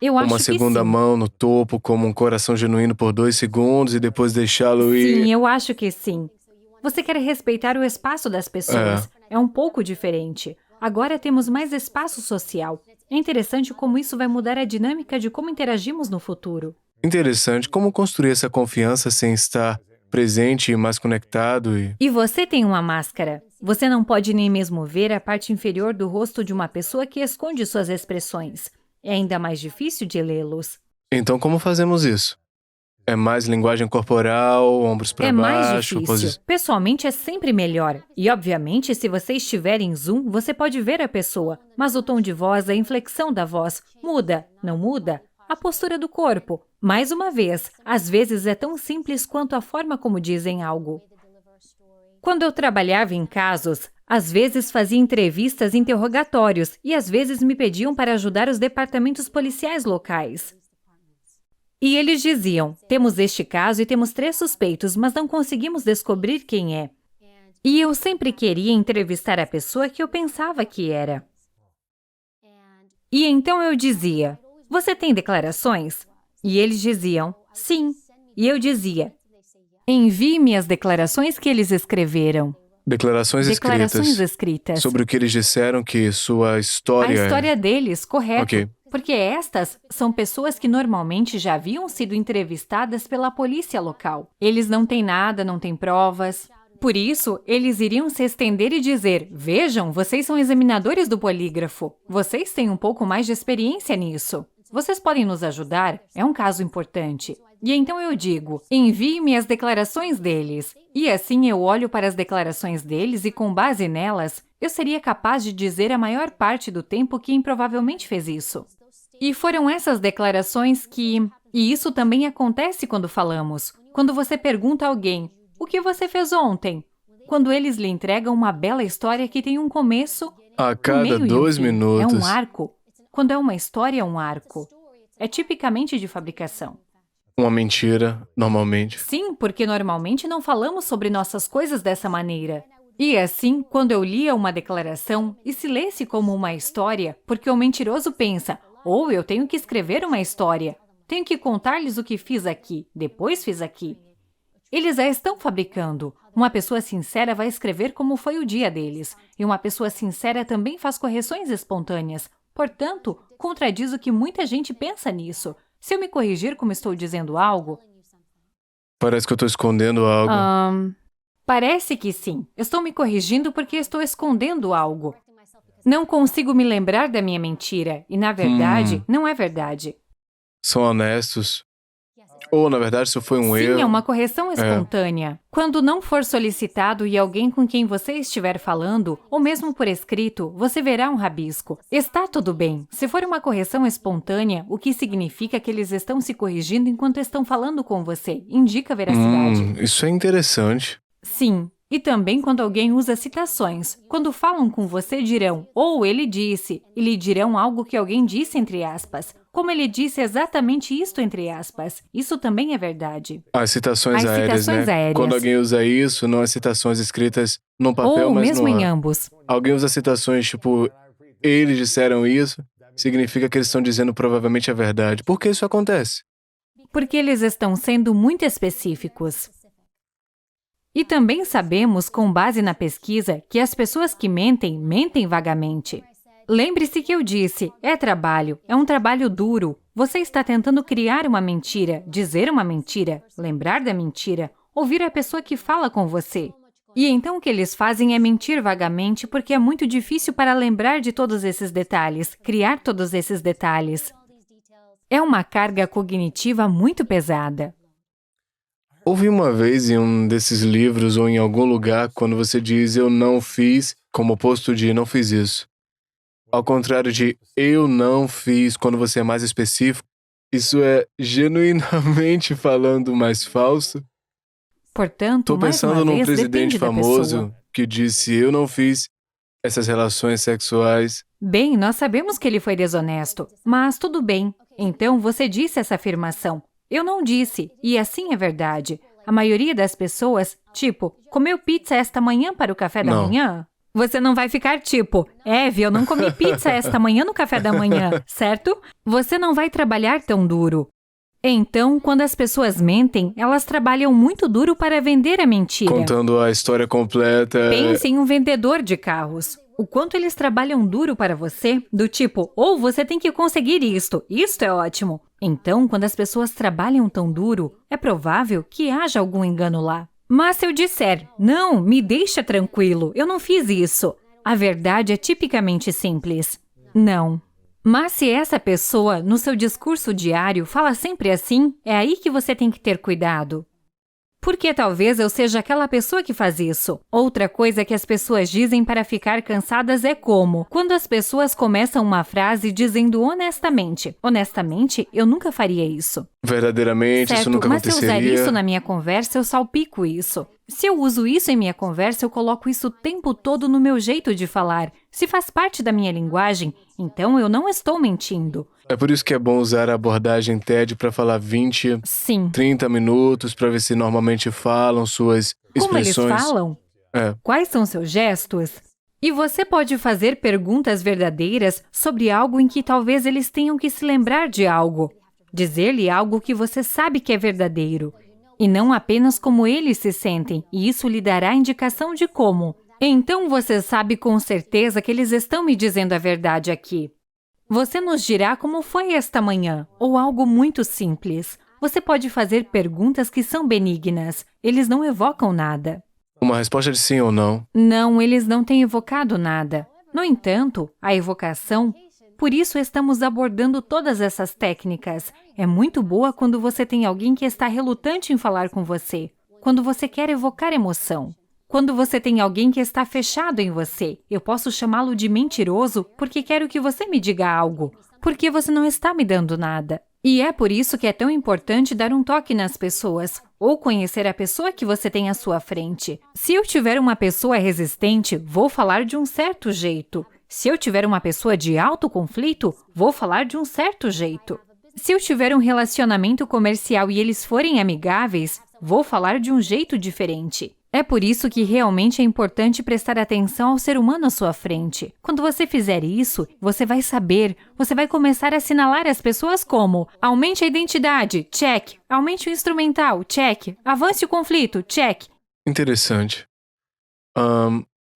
Eu acho Uma que segunda sim. mão no topo, como um coração genuíno por 2 segundos e depois deixá-lo Sim, ir. eu acho que sim. Você quer respeitar o espaço das É. pessoas. É um pouco diferente. Agora temos mais espaço social. É interessante como isso vai mudar a dinâmica de como interagimos no futuro. Interessante como construir essa confiança sem estar presente e mais conectado e... E você tem uma máscara. Você não pode nem mesmo ver a parte inferior do rosto de uma pessoa que esconde suas expressões. É ainda mais difícil de lê-los. Então, como fazemos isso? É mais linguagem corporal, ombros para É mais baixo, difícil. Pessoalmente é sempre melhor. E, obviamente, se você estiver em Zoom, você pode ver a pessoa. Mas o tom de voz, a inflexão da voz, muda, não muda? A postura do corpo. Mais uma vez, às vezes é tão simples quanto a forma como dizem algo. Quando eu trabalhava em casos, às vezes fazia entrevistas e interrogatórios e às vezes me pediam para ajudar os departamentos policiais locais. E eles diziam, temos este caso e temos 3 suspeitos, mas não conseguimos descobrir quem é. E eu sempre queria entrevistar a pessoa que eu pensava que era. E então eu dizia, você tem declarações? E eles diziam, sim. E eu dizia, envie-me as declarações que eles escreveram. declarações Declarações escritas escritas. sobre o que eles disseram que sua A história é. história deles, correto. Ok. Porque estas são pessoas que normalmente já haviam sido entrevistadas pela polícia local. Eles não têm nada, não têm provas. Por isso, eles iriam se estender e dizer, vejam, vocês são examinadores do polígrafo. Vocês têm um pouco mais de experiência nisso. Vocês podem nos ajudar? É um caso importante. E então eu digo, envie-me as declarações deles. E assim eu olho para as declarações deles e, com base nelas, eu seria capaz de dizer a maior parte do tempo quem provavelmente fez isso. E foram essas declarações que... E isso também acontece quando falamos. Quando você pergunta a alguém, o que você fez ontem? Quando eles lhe entregam uma bela história que tem um começo, A um cada meio e um dois fim. É um minutos, arco. Quando é uma história, é um arco. É tipicamente de fabricação. uma mentira, normalmente. Sim, porque normalmente não falamos sobre nossas coisas dessa maneira. E assim, quando eu lia uma declaração e se lesse como uma história, porque o mentiroso pensa, ou eu tenho que escrever uma história, tenho que contar-lhes o que fiz aqui, depois fiz aqui. Eles a estão fabricando. Uma pessoa sincera vai escrever como foi o dia deles, e uma pessoa sincera também faz correções espontâneas. Portanto, contradiz o que muita gente pensa nisso. Se eu me corrigir como estou dizendo algo, Parece que eu tô escondendo algo. parece que sim. Estou me corrigindo porque estou escondendo algo. Não consigo me lembrar da minha mentira, e na verdade, não é verdade. São honestos. Ou, na verdade, isso foi um Sim, é erro. uma correção espontânea. Quando não for solicitado e alguém com quem você estiver falando, ou mesmo por escrito, você verá um rabisco. Está tudo bem. Se for uma correção espontânea, o que significa que eles estão se corrigindo enquanto estão falando com você, indica veracidade. Isso é interessante. Sim, e também quando alguém usa citações. Quando falam com você, dirão, ou ele disse, e lhe dirão algo que alguém disse entre aspas. Como ele disse exatamente isto entre aspas. Isso também é verdade. As citações As aéreas, citações né? Quando aéreas. alguém usa isso, não as citações escritas num papel, Ou mas mesmo no em ar. ambos. Alguém usa citações tipo, eles disseram isso, significa que eles estão dizendo provavelmente a verdade. Por que isso acontece? Porque eles estão sendo muito específicos. E também sabemos, com base na pesquisa, que as pessoas que mentem, mentem vagamente. Lembre-se que eu disse, é um trabalho duro. Você está tentando criar uma mentira, dizer uma mentira, lembrar da mentira, ouvir a pessoa que fala com você. E então o que eles fazem é mentir vagamente porque é muito difícil para lembrar de todos esses detalhes, criar todos esses detalhes. É uma carga cognitiva muito pesada. Ouvi uma vez em um desses livros ou em algum lugar quando você diz eu não fiz, como oposto de não fiz isso. Ao contrário de eu não fiz, quando você é mais específico, isso é genuinamente falando mais falso. Portanto, Tô mais uma pensando num vez, presidente depende da pessoa. famoso que disse eu não fiz essas relações sexuais. Bem, nós sabemos que ele foi desonesto, mas tudo bem. Então, você disse essa afirmação. Eu não disse, e assim é verdade. A maioria das pessoas, tipo, comeu pizza esta manhã para o café da Não. manhã? Você não vai ficar tipo, Eve, eu não comi pizza esta manhã no café da manhã, certo? Você não vai trabalhar tão duro. Então, quando as pessoas mentem, elas trabalham muito duro para vender a mentira. Contando a história completa. Pense em um vendedor de carros. O quanto eles trabalham duro para você, do tipo, ou você tem que conseguir isto é ótimo. Então, quando as pessoas trabalham tão duro, é provável que haja algum engano lá. Mas se eu disser, não, me deixa tranquilo, eu não fiz isso, a verdade é tipicamente simples. Não. Mas se essa pessoa, no seu discurso diário, fala sempre assim, é aí que você tem que ter cuidado. Porque talvez eu seja aquela pessoa que faz isso. Outra coisa que as pessoas dizem para ficar cansadas é como, quando as pessoas começam uma frase dizendo honestamente, eu nunca faria isso. Verdadeiramente, Certo, isso nunca mas se eu aconteceria. usar isso na minha conversa, eu salpico isso. Se eu uso isso em minha conversa, eu coloco isso o tempo todo no meu jeito de falar. Se faz parte da minha linguagem, então eu não estou mentindo. É por isso que é bom usar a abordagem TED para falar 20, Sim. 30 minutos, para ver se normalmente falam suas Como eles expressões. falam? É. Quais são seus gestos? E você pode fazer perguntas verdadeiras sobre algo em que talvez eles tenham que se lembrar de algo. Dizer-lhe algo que você sabe que é verdadeiro. E não apenas como eles se sentem, e isso lhe dará indicação de como. Então você sabe com certeza que eles estão me dizendo a verdade aqui. Você nos dirá como foi esta manhã, ou algo muito simples. Você pode fazer perguntas que são benignas. Eles não evocam nada. Uma resposta de sim ou não. Não, eles não têm evocado nada. No entanto, a evocação, por isso estamos abordando todas essas técnicas. É muito boa quando você tem alguém que está relutante em falar com você, quando você quer evocar emoção. Quando você tem alguém que está fechado em você, eu posso chamá-lo de mentiroso porque quero que você me diga algo, porque você não está me dando nada. E é por isso que é tão importante dar um toque nas pessoas, ou conhecer a pessoa que você tem à sua frente. Se eu tiver uma pessoa resistente, vou falar de um certo jeito. Se eu tiver uma pessoa de alto conflito, vou falar de um certo jeito. Se eu tiver um relacionamento comercial e eles forem amigáveis, vou falar de um jeito diferente. É por isso que realmente é importante prestar atenção ao ser humano à sua frente. Quando você fizer isso, você vai saber, você vai começar a assinalar as pessoas como aumente a identidade, check, aumente o instrumental, check, avance o conflito, check. Interessante.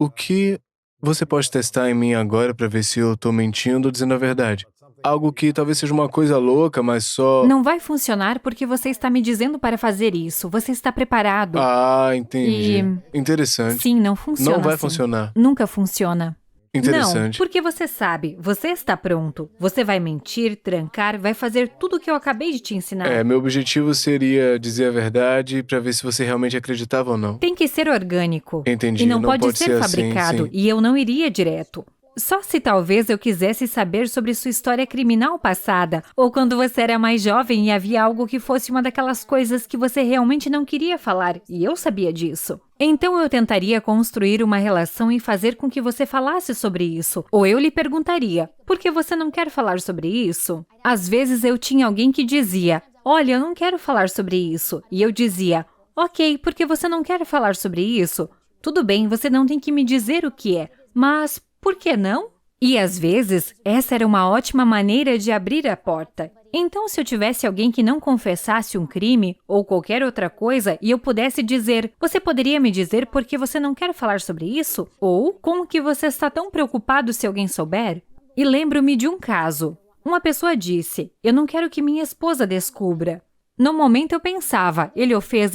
O que você pode testar em mim agora para ver se eu tô mentindo ou dizendo a verdade? Algo que talvez seja uma coisa louca, mas só... Não vai funcionar porque você está me dizendo para fazer isso. Você está preparado. Ah, entendi. Interessante. Sim, não funciona Não vai assim. funcionar. Nunca funciona. Interessante. Não, porque você sabe, você está pronto. Você vai mentir, trancar, vai fazer tudo o que eu acabei de te ensinar. Meu objetivo seria dizer a verdade para ver se você realmente acreditava ou não. Tem que ser orgânico. Entendi, E não não pode pode ser ser assim, fabricado. sim. E eu não iria direto. Só se talvez eu quisesse saber sobre sua história criminal passada, ou quando você era mais jovem e havia algo que fosse uma daquelas coisas que você realmente não queria falar, e eu sabia disso. Então eu tentaria construir uma relação e fazer com que você falasse sobre isso, ou eu lhe perguntaria, por que você não quer falar sobre isso? Às vezes eu tinha alguém que dizia, olha, eu não quero falar sobre isso, e eu dizia, ok, por que você não quer falar sobre isso? Tudo bem, você não tem que me dizer o que é, mas... por que não? E às vezes, essa era uma ótima maneira de abrir a porta. Então, se eu tivesse alguém que não confessasse um crime ou qualquer outra coisa e eu pudesse dizer, você poderia me dizer por que você não quer falar sobre isso? Ou como que você está tão preocupado se alguém souber? E lembro-me de um caso. Uma pessoa disse, eu não quero que minha esposa descubra. No momento eu pensava, ele fez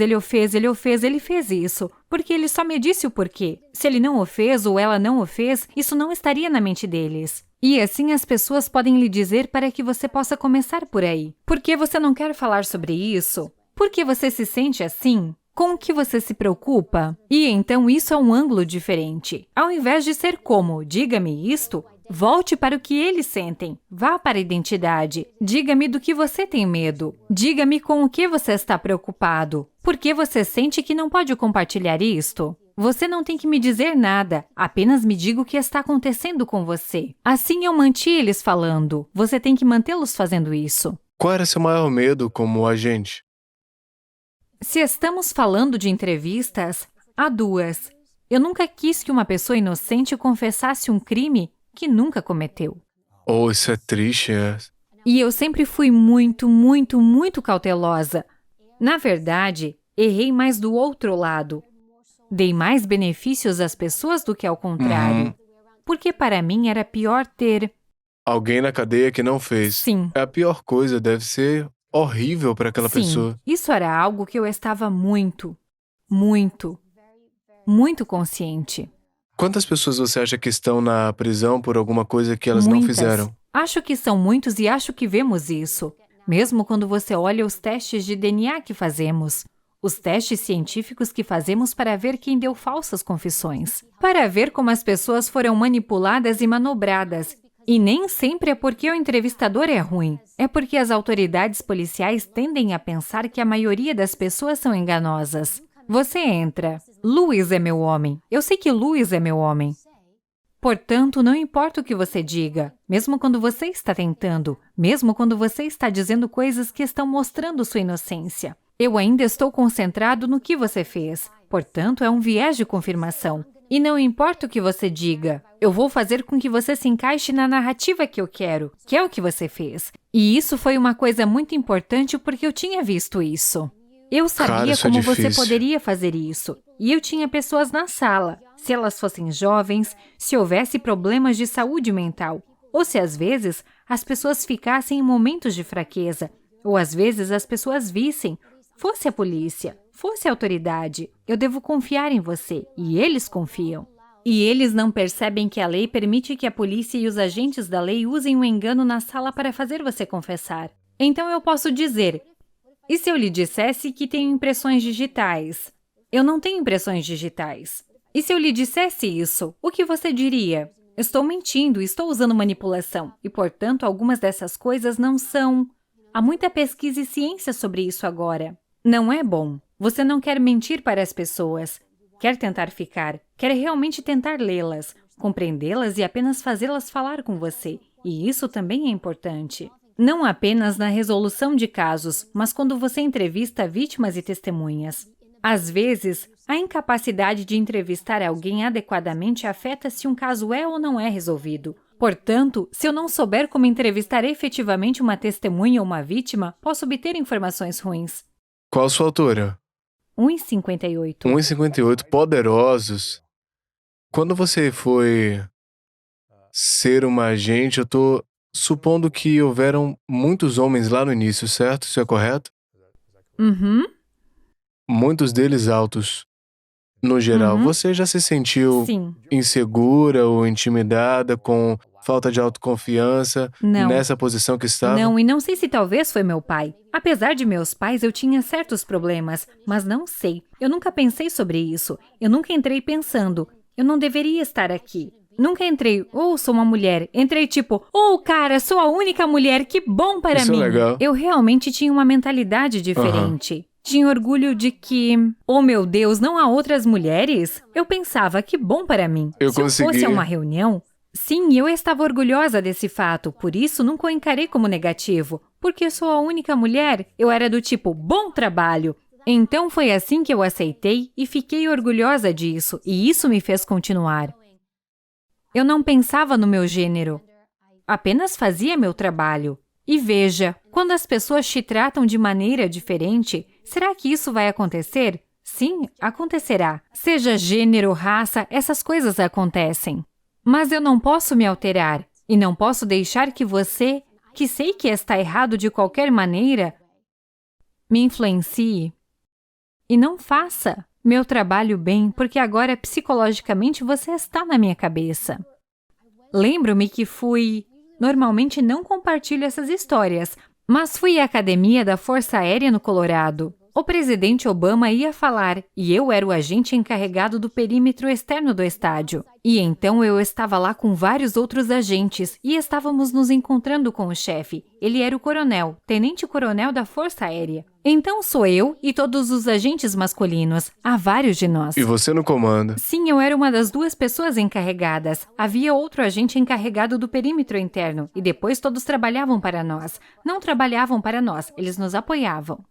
isso, porque ele só me disse o porquê. Se ele não o fez ou ela não o fez, isso não estaria na mente deles. E assim as pessoas podem lhe dizer para que você possa começar por aí. Por que você não quer falar sobre isso? Por que você se sente assim? Com o que você se preocupa? E então isso é um ângulo diferente. Ao invés de ser como, diga-me isto, volte para o que eles sentem. Vá para a identidade. Diga-me do que você tem medo. Diga-me com o que você está preocupado. Por que você sente que não pode compartilhar isto? Você não tem que me dizer nada, apenas me diga o que está acontecendo com você. Assim eu manti eles falando. Você tem que mantê-los fazendo isso. Qual era seu maior medo como agente? Se estamos falando de entrevistas, há duas. Eu nunca quis que uma pessoa inocente confessasse um crime que nunca cometeu. Oh, isso é triste. E eu sempre fui muito, muito, muito cautelosa. Na verdade, errei mais do outro lado. Dei mais benefícios às pessoas do que ao contrário. Porque para mim era pior ter... Alguém na cadeia que não fez. Sim. É a pior coisa, deve ser horrível para aquela pessoa. Isso era algo que eu estava muito, muito, muito consciente. Quantas pessoas você acha que estão na prisão por alguma coisa que elas não Muitas. fizeram? Acho que são muitos e acho que vemos isso. Mesmo quando você olha os testes de DNA que fazemos. Os testes científicos que fazemos para ver quem deu falsas confissões. Para ver como as pessoas foram manipuladas e manobradas. E nem sempre é porque o entrevistador é ruim. É porque as autoridades policiais tendem a pensar que a maioria das pessoas são enganosas. Você entra. Louis é meu homem. Eu sei que Louis é meu homem. Portanto, não importa o que você diga, mesmo quando você está tentando, mesmo quando você está dizendo coisas que estão mostrando sua inocência. Eu ainda estou concentrado no que você fez. Portanto, é um viés de confirmação. E não importa o que você diga, eu vou fazer com que você se encaixe na narrativa que eu quero, que é o que você fez. E isso foi uma coisa muito importante porque eu tinha visto isso. Eu sabia como você poderia fazer isso. E eu tinha pessoas na sala, se elas fossem jovens, se houvesse problemas de saúde mental, ou se às vezes as pessoas ficassem em momentos de fraqueza, ou às vezes as pessoas vissem, fosse a polícia, fosse a autoridade, eu devo confiar em você, e eles confiam. E eles não percebem que a lei permite que a polícia e os agentes da lei usem o engano na sala para fazer você confessar. Então eu posso dizer, e se eu lhe dissesse que tenho impressões digitais? Eu não tenho impressões digitais. E se eu lhe dissesse isso, o que você diria? Estou mentindo, estou usando manipulação, e portanto algumas dessas coisas não são... Há muita pesquisa e ciência sobre isso agora. Não é bom. Você não quer mentir para as pessoas. Quer tentar ficar, quer realmente tentar lê-las, compreendê-las e apenas fazê-las falar com você. E isso também é importante. Não apenas na resolução de casos, mas quando você entrevista vítimas e testemunhas. Às vezes, a incapacidade de entrevistar alguém adequadamente afeta se um caso é ou não é resolvido. Portanto, se eu não souber como entrevistar efetivamente uma testemunha ou uma vítima, posso obter informações ruins. Qual a sua altura? 1,58. 1,58, poderosos. Quando você foi ser uma agente, eu tô supondo que houveram muitos homens lá no início, certo? Isso é correto? Uhum. Muitos deles altos. No geral, você já se sentiu Sim. insegura ou intimidada, com falta de autoconfiança nessa posição que estava? Não, e não sei se talvez foi meu pai. Apesar de meus pais, eu tinha certos problemas, mas não sei. Eu nunca pensei sobre isso. Eu nunca entrei pensando, eu não deveria estar aqui. Nunca entrei, sou uma mulher. Entrei tipo, cara, sou a única mulher, que bom para Isso mim. É legal. Eu realmente tinha uma mentalidade diferente. Tinha orgulho de que, oh meu Deus, não há outras mulheres? Eu pensava, que bom para mim. Se eu fosse a uma reunião... Sim, eu estava orgulhosa desse fato, por isso nunca o encarei como negativo. Porque sou a única mulher, eu era do tipo, bom trabalho. Então foi assim que eu aceitei e fiquei orgulhosa disso, e isso me fez continuar. Eu não pensava no meu gênero, apenas fazia meu trabalho. E veja, quando as pessoas te tratam de maneira diferente, será que isso vai acontecer? Sim, acontecerá. Seja gênero, raça, essas coisas acontecem. Mas eu não posso me alterar, e não posso deixar que você, que sei que está errado de qualquer maneira, me influencie. E não faça meu trabalho bem, porque agora psicologicamente você está na minha cabeça. Lembro-me que normalmente não compartilho essas histórias, mas fui à academia da Força Aérea no Colorado. O presidente Obama ia falar, e eu era o agente encarregado do perímetro externo do estádio. E então eu estava lá com vários outros agentes, e estávamos nos encontrando com o chefe. Ele era o coronel, tenente-coronel da Força Aérea. Então sou eu e todos os agentes masculinos, há vários de nós. E você no comando? Sim, eu era uma das 2 pessoas encarregadas. Havia outro agente encarregado do perímetro interno, e depois todos trabalhavam para nós. Não trabalhavam para nós, eles nos apoiavam.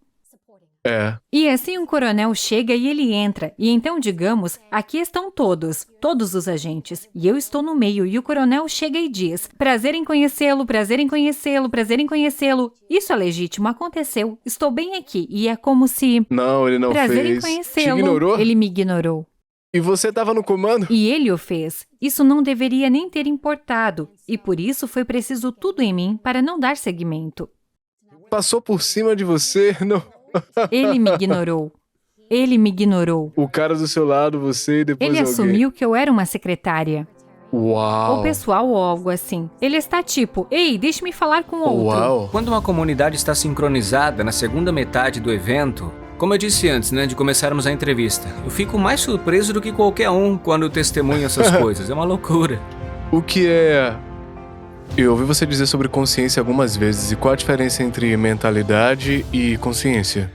É. E assim um coronel chega e ele entra, e então digamos, aqui estão todos os agentes, e eu estou no meio, e o coronel chega e diz, prazer em conhecê-lo, prazer em conhecê-lo, prazer em conhecê-lo. Isso é legítimo, aconteceu, estou bem aqui, e é como se... Não, ele não prazer em fez. Te conhecê-lo. ignorou? Ele me ignorou. E você tava no comando? E ele o fez. Isso não deveria nem ter importado, e por isso foi preciso tudo em mim para não dar seguimento. Passou por cima de você? Não. Ele me ignorou. Ele me ignorou. O cara do seu lado, você e depois Ele alguém. assumiu que eu era uma secretária. Uau. Ou pessoal ou algo assim. Ele está tipo, ei, deixe-me falar com outro. Uau. Quando uma comunidade está sincronizada na segunda metade do evento, como eu disse antes, de começarmos a entrevista, eu fico mais surpreso do que qualquer um quando testemunha essas coisas. É uma loucura. O que é... Eu ouvi você dizer sobre consciência algumas vezes. E qual a diferença entre mentalidade e consciência?